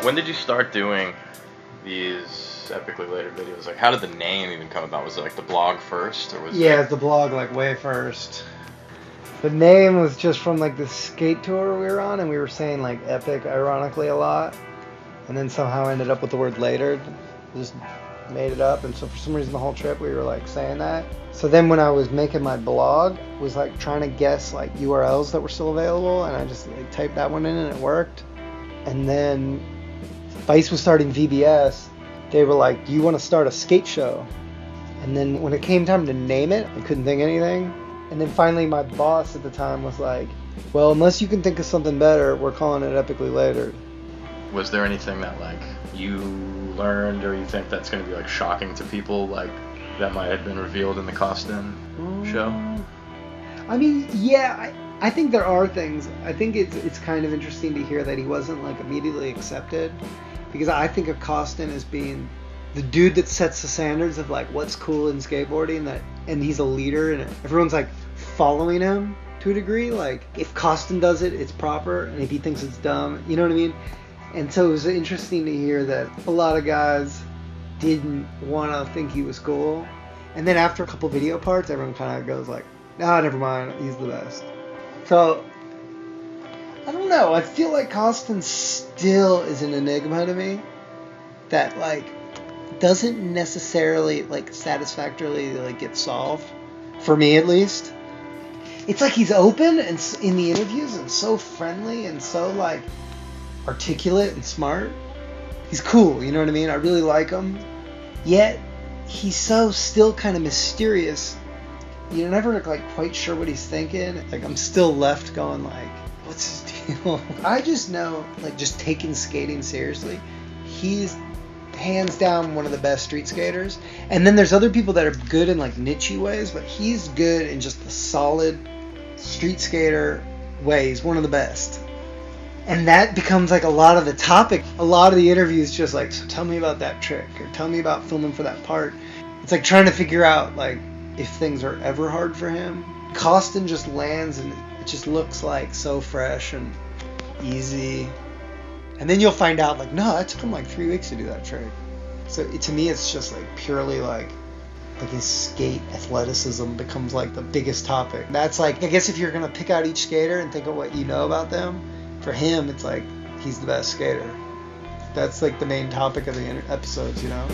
When did you start doing these epically later videos? Like, how did the name even come about? Was it like the blog first, or was Yeah, it's the blog like way first. The name was just from like the skate tour we were on, and we were saying like epic ironically a lot, and then somehow ended up with the word later. Just made it up, and so for some reason the whole trip we were like saying that. So then when I was making my blog, was like trying to guess like URLs that were still available, and I just like typed that one in and it worked. And then Vice was starting VBS. They were like, "Do you want to start a skate show?" And then when it came time to name it, I couldn't think of anything. And then finally my boss at the time was like, "Well, unless you can think of something better, we're calling it Epically Later." Was there anything that like you learned, or you think that's going to be like shocking to people, like that might have been revealed in the Koston show? I mean, yeah, I think there are things. I think it's kind of interesting to hear that he wasn't like immediately accepted, because I think of Koston as being the dude that sets the standards of like what's cool in skateboarding, and he's a leader and everyone's like following him to a degree. Like if Koston does it, it's proper, and if he thinks it's dumb, you know what I mean? And so it was interesting to hear that a lot of guys didn't want to think he was cool. And then after a couple video parts, everyone kind of goes like, "Nah, never mind, he's the best." So, I don't know. I feel like Koston still is an enigma to me that like doesn't necessarily like satisfactorily like get solved, for me at least. It's like he's open and in the interviews and so friendly and so like articulate and smart. He's cool, you know what I mean? I really like him. Yet he's so still kind of mysterious. You're never like quite sure what he's thinking. Like I'm still left going like, what's his deal? I just know, like just taking skating seriously, he's hands down one of the best street skaters. And then there's other people that are good in like niche ways, but he's good in just the solid street skater way. He's one of the best. And that becomes like a lot of the topic. A lot of the interviews just like, "So tell me about that trick," or "Tell me about filming for that part." It's like trying to figure out like if things are ever hard for him. Koston just lands and it just looks like so fresh and easy. And then you'll find out like, no, it took him like 3 weeks to do that trick. So to me it's just like purely like his skate athleticism becomes like the biggest topic. That's like, I guess if you're going to pick out each skater and think of what you know about them, for him it's like he's the best skater. That's like the main topic of the episodes, you know?